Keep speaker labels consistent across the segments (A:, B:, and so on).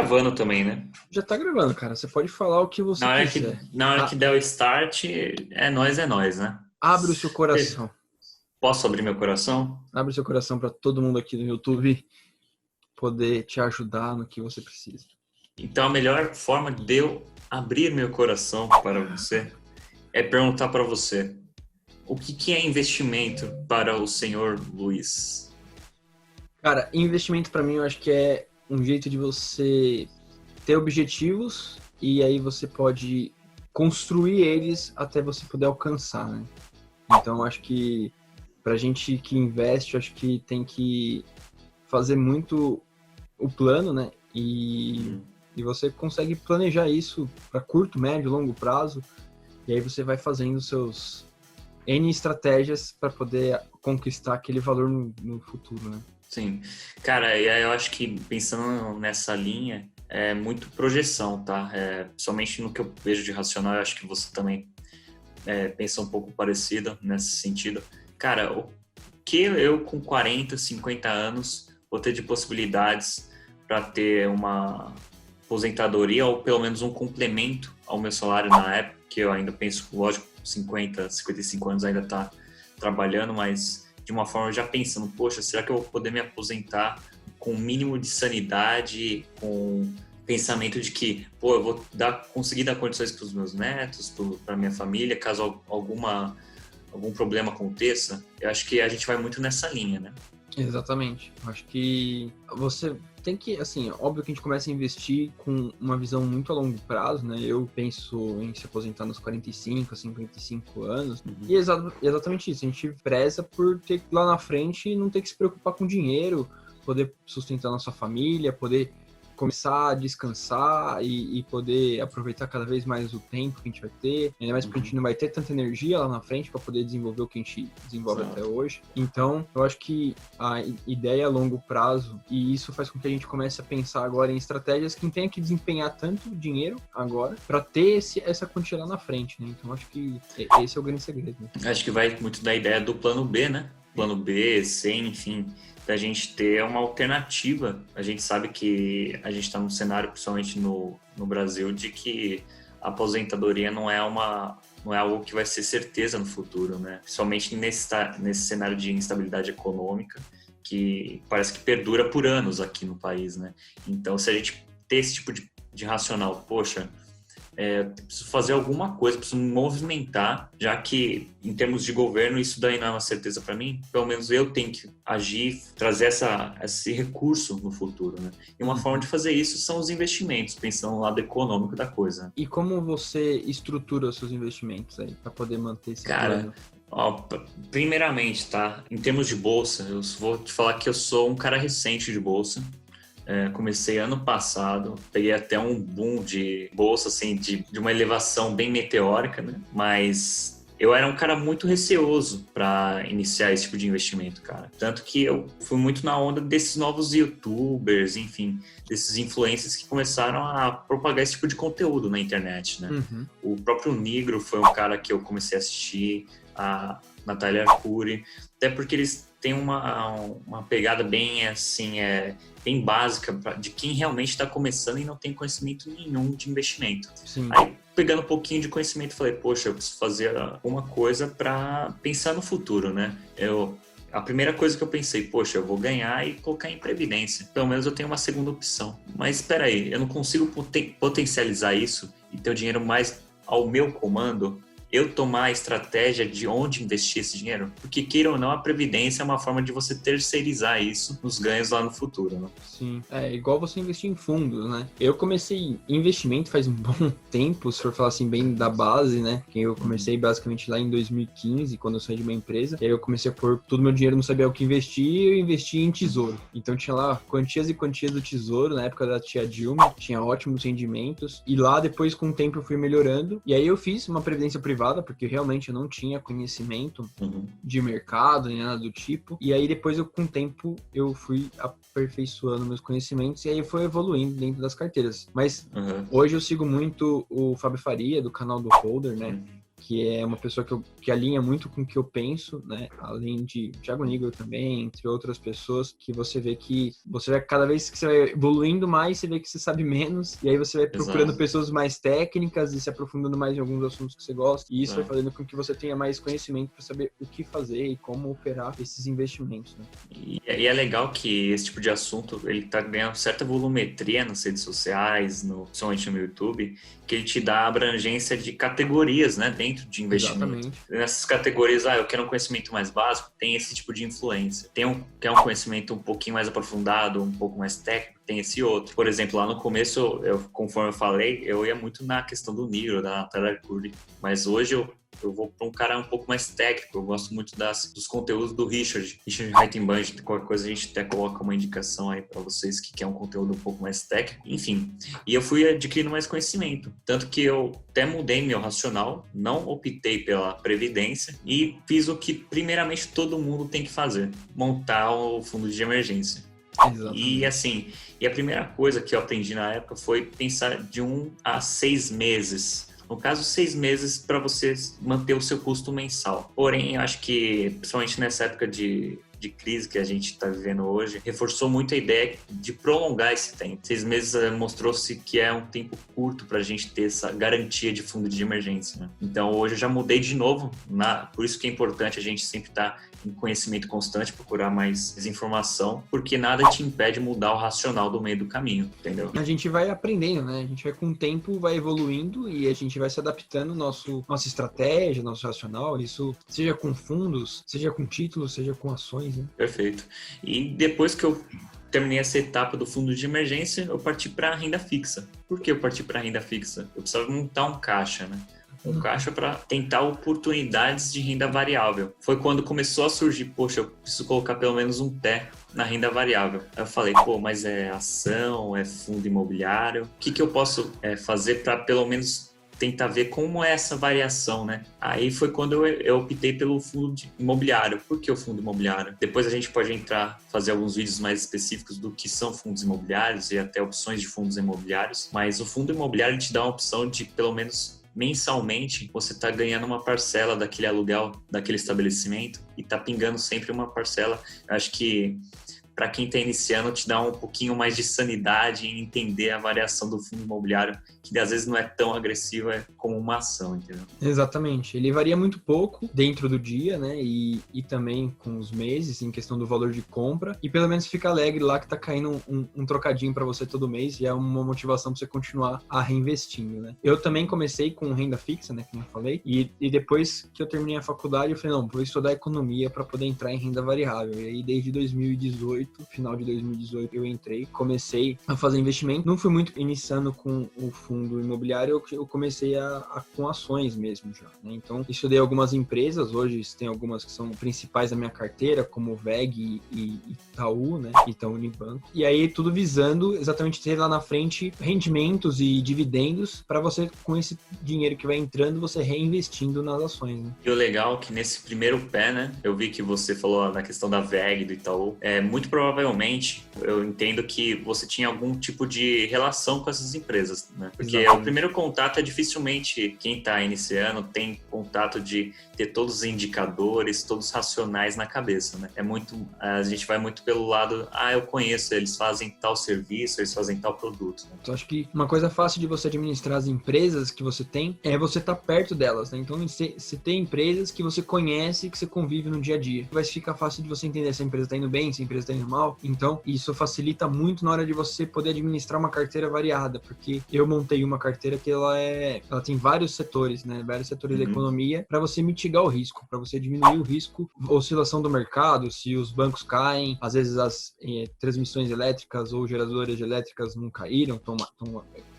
A: gravando também, né?
B: Já tá gravando, cara. Você pode falar o que você quiser.
A: Na hora que der o start, é nós, né?
B: Abre o seu coração.
A: Posso abrir meu coração?
B: Abre o seu coração para todo mundo aqui no YouTube poder te ajudar no que você precisa.
A: Então, a melhor forma de eu abrir meu coração para você é perguntar para você: o que é investimento para o senhor Luiz?
B: Cara, investimento para mim eu acho que é um jeito de você ter objetivos e aí você pode construir eles até você poder alcançar, né? Então eu acho que pra gente que investe, eu acho que tem que fazer muito o plano, né? E você consegue planejar isso para curto, médio, longo prazo. E aí você vai fazendo seus N estratégias para poder conquistar aquele valor no futuro, né?
A: Sim. Cara, e aí eu acho que pensando nessa linha, é muito projeção, tá? Somente no que eu vejo de racional, eu acho que você também pensa um pouco parecido nesse sentido. Cara, o que eu com 40, 50 anos vou ter de possibilidades para ter uma aposentadoria ou pelo menos um complemento ao meu salário na época, que eu ainda penso, lógico, 50, 55 anos ainda tá trabalhando, mas de uma forma já pensando, poxa, será que eu vou poder me aposentar com o mínimo de sanidade, com pensamento de que, pô, eu vou conseguir dar condições para os meus netos, para minha família, caso algum problema aconteça. Eu acho que a gente vai muito nessa linha, né?
B: Exatamente. Acho que você tem que, assim, óbvio que a gente começa a investir com uma visão muito a longo prazo, né? Eu penso em se aposentar nos 45, 55 anos. E é exatamente isso. A gente preza por ter lá na frente não ter que se preocupar com dinheiro, poder sustentar nossa família, poder começar a descansar e poder aproveitar cada vez mais o tempo que a gente vai ter, ainda mais porque a gente não vai ter tanta energia lá na frente para poder desenvolver o que a gente desenvolve até hoje. Então, eu acho que a ideia é a longo prazo e isso faz com que a gente comece a pensar agora em estratégias que não tenha que desempenhar tanto dinheiro agora para ter essa quantia lá na frente, né? Então, acho que esse é o grande segredo. Né?
A: Acho que vai muito da ideia do plano B, né? Plano B, C, enfim, da gente ter uma alternativa. A gente sabe que a gente está num cenário, principalmente no Brasil, de que a aposentadoria não é algo que vai ser certeza no futuro, né? Principalmente nesse cenário de instabilidade econômica, que parece que perdura por anos aqui no país, né? Então, se a gente ter esse tipo de racional, poxa, preciso fazer alguma coisa, preciso me movimentar, já que em termos de governo isso daí não é uma certeza para mim, pelo menos eu tenho que agir, trazer esse recurso no futuro, né? E uma forma de fazer isso são os investimentos, pensando no lado econômico da coisa.
B: E como você estrutura os seus investimentos aí para poder manter esse plano?
A: Ó, primeiramente, tá? Em termos de bolsa, eu vou te falar que eu sou um cara recente de bolsa. Comecei ano passado, peguei até um boom de bolsa, assim, de uma elevação bem meteórica, né? Mas eu era um cara muito receoso para iniciar esse tipo de investimento, cara. Tanto que eu fui muito na onda desses novos YouTubers, enfim, desses influencers que começaram a propagar esse tipo de conteúdo na internet, né? O próprio Nigro foi um cara que eu comecei a assistir, a Natália Arcuri, até porque eles têm uma pegada bem assim, bem básica de quem realmente está começando e não tem conhecimento nenhum de investimento.
B: Sim.
A: Aí, pegando um pouquinho de conhecimento, falei, poxa, eu preciso fazer alguma coisa para pensar no futuro, né? A primeira coisa que eu pensei, poxa, eu vou ganhar e colocar em previdência. Pelo menos eu tenho uma segunda opção. Mas espera aí, eu não consigo potencializar isso e ter o dinheiro mais ao meu comando? Eu tomar a estratégia de onde investir esse dinheiro? Porque, queira ou não, a previdência é uma forma de você terceirizar isso nos ganhos lá no futuro, né?
B: Sim, é igual você investir em fundos, né? Eu comecei investimento faz um bom tempo, se for falar assim, bem da base, né? Que eu comecei basicamente lá em 2015, quando eu saí de uma empresa. E aí eu comecei a pôr todo o meu dinheiro, não sabia o que investir, e eu investi em tesouro. Então tinha lá quantias e quantias do tesouro, na época da tia Dilma, tinha ótimos rendimentos. E lá, depois, com o tempo, eu fui melhorando. E aí eu fiz uma previdência privada, porque realmente eu não tinha conhecimento de mercado, nem nada do tipo. E aí depois, com o tempo, eu fui aperfeiçoando meus conhecimentos e aí foi evoluindo dentro das carteiras. Mas hoje eu sigo muito o Fábio Faria, do canal do Holder, né? que é uma pessoa que alinha muito com o que eu penso, né? Além de Thiago Nigro também, entre outras pessoas, que você vê que cada vez que você vai evoluindo mais, você vê que você sabe menos, e aí você vai procurando
A: Exato.
B: pessoas mais técnicas e se aprofundando mais em alguns assuntos que você gosta, e isso vai
A: Exato.
B: fazendo com que você tenha mais conhecimento para saber o que fazer e como operar esses investimentos, né?
A: E é legal que esse tipo de assunto, ele tá ganhando certa volumetria nas redes sociais, principalmente no YouTube, que ele te dá abrangência de categorias, né, dentro de investimento.
B: Exatamente.
A: Nessas categorias, eu quero um conhecimento mais básico, tem esse tipo de influência. Quer um conhecimento um pouquinho mais aprofundado, um pouco mais técnico, tem esse outro. Por exemplo, lá no começo, conforme eu falei, eu ia muito na questão do Nigro, da Natália Arcuri, mas hoje eu vou para um cara um pouco mais técnico. Eu gosto muito dos conteúdos do Richard Reitenbach. Qualquer coisa a gente até coloca uma indicação aí para vocês que quer um conteúdo um pouco mais técnico. Enfim, e eu fui adquirindo mais conhecimento. Tanto que eu até mudei meu racional, não optei pela previdência e fiz o que primeiramente todo mundo tem que fazer: montar o fundo de emergência.
B: Exatamente.
A: E assim, a primeira coisa que eu aprendi na época foi pensar de 1 a 6 meses. No caso, 6 meses para você manter o seu custo mensal. Porém, eu acho que, principalmente nessa época de crise que a gente está vivendo hoje, reforçou muito a ideia de prolongar esse tempo. 6 meses mostrou-se que é um tempo curto para a gente ter essa garantia de fundo de emergência, né? Então, hoje eu já mudei de novo. Por isso que é importante a gente sempre estar em conhecimento constante, procurar mais informação, porque nada te impede de mudar o racional do meio do caminho, entendeu?
B: A gente vai aprendendo, né? A gente vai com o tempo, vai evoluindo e a gente vai se adaptando nossa estratégia, nosso racional, isso seja com fundos, seja com títulos, seja com ações, né?
A: Perfeito. E depois que eu terminei essa etapa do fundo de emergência, eu parti para a renda fixa. Por que eu parti para a renda fixa? Eu precisava montar um caixa, né? Um caixa para tentar oportunidades de renda variável. Foi quando começou a surgir, poxa, eu preciso colocar pelo menos um pé na renda variável. Aí eu falei, mas é ação, é fundo imobiliário? O que eu posso fazer para pelo menos tentar ver como é essa variação, né? Aí foi quando eu optei pelo fundo imobiliário. Por que o fundo imobiliário? Depois a gente pode fazer alguns vídeos mais específicos do que são fundos imobiliários e até opções de fundos imobiliários, mas o fundo imobiliário te dá uma opção de pelo menos mensalmente você está ganhando uma parcela daquele aluguel, daquele estabelecimento, e está pingando sempre uma parcela. Eu acho que para quem está iniciando, te dá um pouquinho mais de sanidade em entender a variação do fundo imobiliário, que às vezes não é tão agressiva como uma ação, entendeu?
B: Exatamente. Ele varia muito pouco dentro do dia, né? E também com os meses, em questão do valor de compra. E pelo menos fica alegre lá que tá caindo um trocadinho para você todo mês, e é uma motivação para você continuar a reinvestindo, né? Eu também comecei com renda fixa, né? Como eu falei. E depois que eu terminei a faculdade, eu falei, não, vou estudar economia para poder entrar em renda variável. E aí, desde 2018, final de 2018, eu entrei, comecei a fazer investimento. Não fui muito iniciando com o fundo imobiliário, eu comecei com ações mesmo já, né? Então, estudei algumas empresas, hoje tem algumas que são principais da minha carteira, como VEG e Itaú, né? Itaú Unibanco. E aí, tudo visando exatamente ter lá na frente rendimentos e dividendos para você, com esse dinheiro que vai entrando, você reinvestindo nas ações, né?
A: E o legal é que nesse primeiro pé, né? Eu vi que você falou na questão da VEG, do Itaú. Muito provavelmente, eu entendo que você tinha algum tipo de relação com essas empresas, né? Porque
B: Exatamente.
A: o primeiro contato dificilmente quem está iniciando tem contato de ter todos os indicadores, todos os racionais na cabeça, né? A gente vai muito pelo lado, eu conheço, eles fazem tal serviço, eles fazem tal produto, né?
B: Então, acho que uma coisa fácil de você administrar as empresas que você tem é você estar perto delas, né? Então, você tem empresas que você conhece, que você convive no dia a dia. Vai ficar fácil de você entender se a empresa está indo bem, se a empresa está indo mal. Então, isso facilita muito na hora de você poder administrar uma carteira variada, porque eu montei uma carteira que ela tem vários setores, né? Vários setores da economia para você mitigar o risco, para você diminuir o risco, oscilação do mercado, se os bancos caem, às vezes as transmissões elétricas ou geradoras elétricas não caíram, estão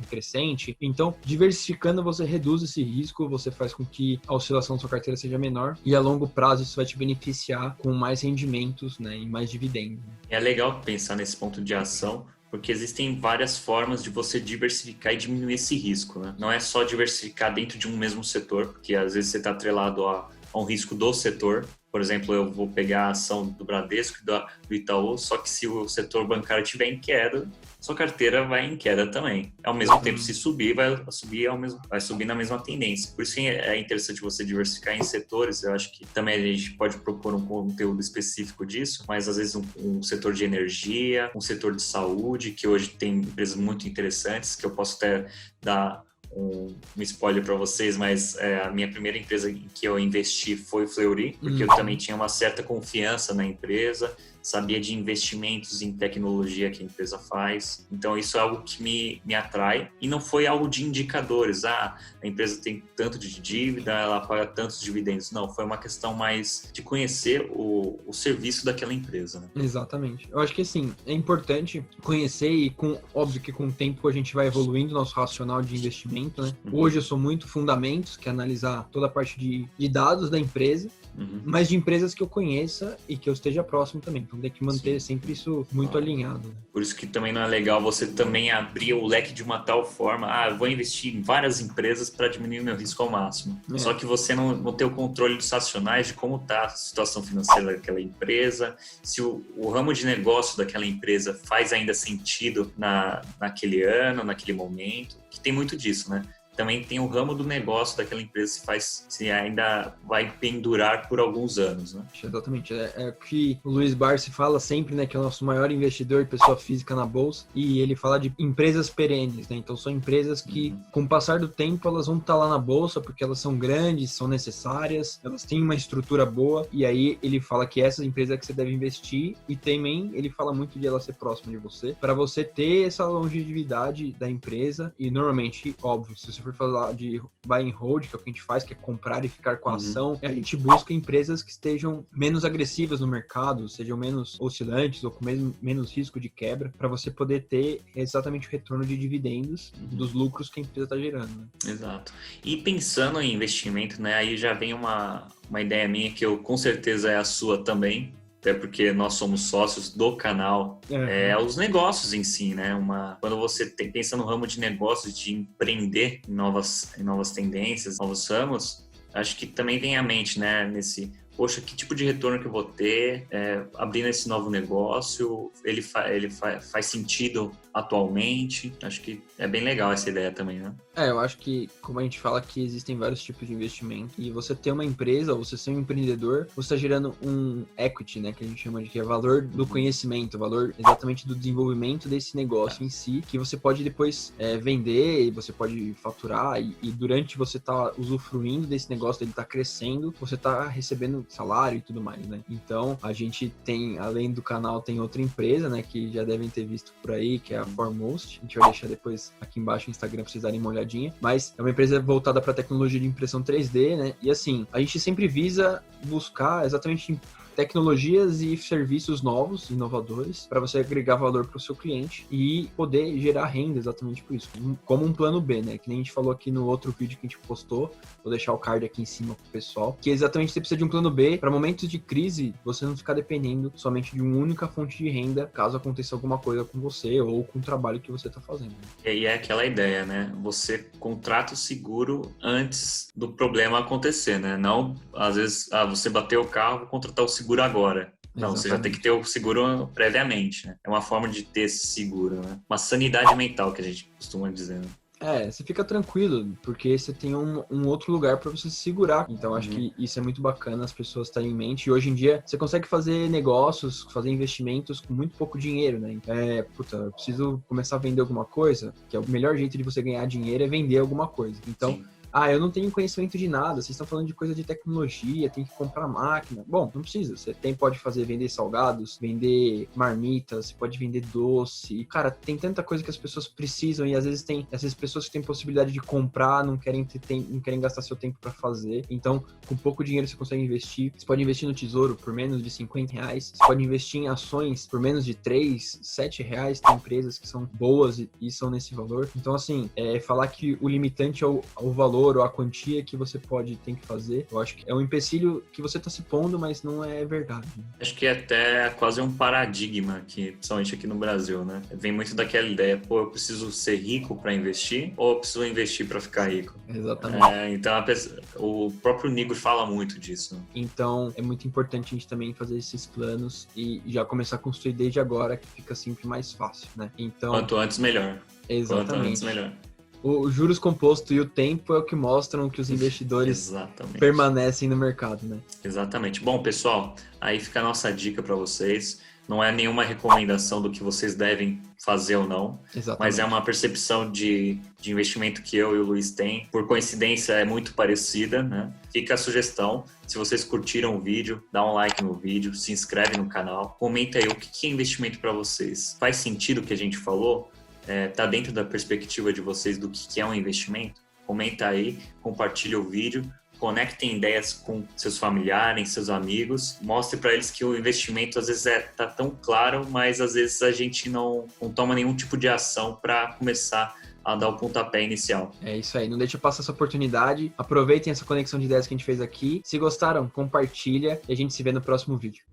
B: em crescente. Então, diversificando, você reduz esse risco, você faz com que a oscilação da sua carteira seja menor e a longo prazo isso vai te beneficiar com mais rendimentos, né? E mais dividendos.
A: É legal pensar nesse ponto de ação, porque existem várias formas de você diversificar e diminuir esse risco, né? Não é só diversificar dentro de um mesmo setor, porque às vezes você está atrelado a um risco do setor. por exemplo, eu vou pegar a ação do Bradesco e do Itaú, só que se o setor bancário estiver em queda, sua carteira vai em queda também. Ao mesmo tempo, se subir, vai subir na mesma tendência. Por isso que é interessante você diversificar em setores. Eu acho que também a gente pode propor um conteúdo específico disso, mas às vezes um setor de energia, um setor de saúde, que hoje tem empresas muito interessantes, que eu posso até dar um spoiler para vocês, mas a minha primeira empresa em que eu investi foi o Fleury, porque eu também tinha uma certa confiança na empresa, sabia de investimentos em tecnologia que a empresa faz. Então, isso é algo que me atrai. E não foi algo de indicadores. A empresa tem tanto de dívida, ela paga tantos dividendos. Não, foi uma questão mais de conhecer o serviço daquela empresa. Né?
B: Exatamente. Eu acho que, assim, é importante conhecer e, óbvio que com o tempo a gente vai evoluindo o nosso racional de investimento, né? Hoje eu sou muito fundamentos, que é analisar toda a parte de dados da empresa, mas de empresas que eu conheça e que eu esteja próximo também. Então tem que manter sempre isso muito alinhado. Né?
A: Por isso que também não é legal você também abrir o leque de uma tal forma, eu vou investir em várias empresas para diminuir o meu risco ao máximo. Só que você não tem o controle dos racionais de como está a situação financeira daquela empresa, se o ramo de negócio daquela empresa faz ainda sentido naquele ano, naquele momento, que tem muito disso, né? Também tem o ramo do negócio daquela empresa se ainda vai pendurar por alguns anos, né?
B: Exatamente. É o que o Luiz Barsi fala sempre, né? Que é o nosso maior investidor de pessoa física na Bolsa. E ele fala de empresas perenes, né? Então são empresas que, com o passar do tempo, elas vão estar lá na Bolsa porque elas são grandes, são necessárias, elas têm uma estrutura boa. E aí ele fala que essas empresas é que você deve investir. E também ele fala muito de ela ser próxima de você, para você ter essa longevidade da empresa. E normalmente, óbvio, se você for falar de buy and hold, que é o que a gente faz, que é comprar e ficar com a ação, a gente busca empresas que estejam menos agressivas no mercado, sejam menos oscilantes ou com menos risco de quebra, para você poder ter exatamente o retorno de dividendos dos lucros que a empresa está gerando. Né?
A: Exato. E pensando em investimento, né, aí já vem uma ideia minha que eu com certeza é a sua também, até porque nós somos sócios do canal, os negócios em si, né? Quando você pensa no ramo de negócios, de empreender em novas tendências, novos ramos, acho que também vem à mente, né? Poxa, que tipo de retorno que eu vou ter abrindo esse novo negócio? Ele faz sentido atualmente? Acho que é bem legal essa ideia também, né?
B: Eu acho que, como a gente fala, que existem vários tipos de investimento. E você ter uma empresa, ou você ser um empreendedor, você está gerando um equity, né? Que a gente chama de que é valor do conhecimento, valor exatamente do desenvolvimento desse negócio em si, que você pode depois vender, e você pode faturar, e durante você tá usufruindo desse negócio, ele tá crescendo, você tá recebendo salário e tudo mais, né? Então, a gente tem, além do canal, tem outra empresa, né? Que já devem ter visto por aí, que é a Foremost. A gente vai deixar depois aqui embaixo no Instagram pra vocês darem uma olhadinha. Mas é uma empresa voltada para tecnologia de impressão 3D, né? E assim, a gente sempre visa buscar exatamente tecnologias e serviços novos, inovadores, para você agregar valor para o seu cliente e poder gerar renda exatamente por isso, como um plano B, né? Que nem a gente falou aqui no outro vídeo que a gente postou, vou deixar o card aqui em cima pro pessoal, que exatamente você precisa de um plano B para momentos de crise, você não ficar dependendo somente de uma única fonte de renda, caso aconteça alguma coisa com você ou com o trabalho que você está fazendo.
A: E é aquela ideia, né? Você contrata o seguro antes do problema acontecer, né? Não, às vezes, você bateu o carro, vou contratar o seguro agora. Não, exatamente. Você já tem que ter o seguro previamente, né? É uma forma de ter esse seguro, né? Uma sanidade mental, que a gente costuma dizer, né?
B: Você fica tranquilo, porque você tem um outro lugar para você se segurar. Então, acho que isso é muito bacana as pessoas terem em mente. E hoje em dia, você consegue fazer negócios, fazer investimentos com muito pouco dinheiro, né? Eu preciso começar a vender alguma coisa, que é o melhor jeito de você ganhar dinheiro é vender alguma coisa. Então, sim. Eu não tenho conhecimento de nada, vocês estão falando de coisa de tecnologia, tem que comprar máquina. Bom, não precisa, você pode vender salgados, vender marmitas, você pode vender doce. E, cara, tem tanta coisa que as pessoas precisam e às vezes tem essas pessoas que têm possibilidade de comprar, não querem gastar seu tempo para fazer. Então, com pouco dinheiro você consegue investir. Você pode investir no tesouro por menos de R$50. Você pode investir em ações por menos de R$3, R$7. Tem empresas que são boas e são nesse valor. Então, assim, falar que o limitante é o valor valor ou a quantia que você tem que fazer. Eu acho que é um empecilho que você está se pondo, mas não é verdade.
A: Acho que até quase um paradigma, que, principalmente aqui no Brasil, né? Vem muito daquela ideia, pô, eu preciso ser rico para investir ou eu preciso investir para ficar rico?
B: Exatamente.
A: Então, o próprio Nigro fala muito disso.
B: Então, é muito importante a gente também fazer esses planos e já começar a construir desde agora, que fica sempre mais fácil, né? Então,
A: Quanto antes, melhor.
B: Exatamente.
A: Quanto antes, melhor.
B: O juros composto e o tempo é o que mostram que os investidores permanecem no mercado, né?
A: Exatamente. Bom, pessoal, aí fica a nossa dica para vocês. Não é nenhuma recomendação do que vocês devem fazer ou não,
B: Exatamente.
A: Mas é uma percepção de investimento que eu e o Luiz tem. Por coincidência, é muito parecida, né? Fica a sugestão. Se vocês curtiram o vídeo, dá um like no vídeo, se inscreve no canal, comenta aí o que é investimento para vocês. Faz sentido o que a gente falou? Tá dentro da perspectiva de vocês do que é um investimento? Comenta aí, compartilha o vídeo, conectem ideias com seus familiares, seus amigos, mostre para eles que o investimento às vezes tá tão claro, mas às vezes a gente não toma nenhum tipo de ação para começar a dar o pontapé inicial.
B: É isso aí, não deixe passar essa oportunidade, aproveitem essa conexão de ideias que a gente fez aqui. Se gostaram, compartilha e a gente se vê no próximo vídeo.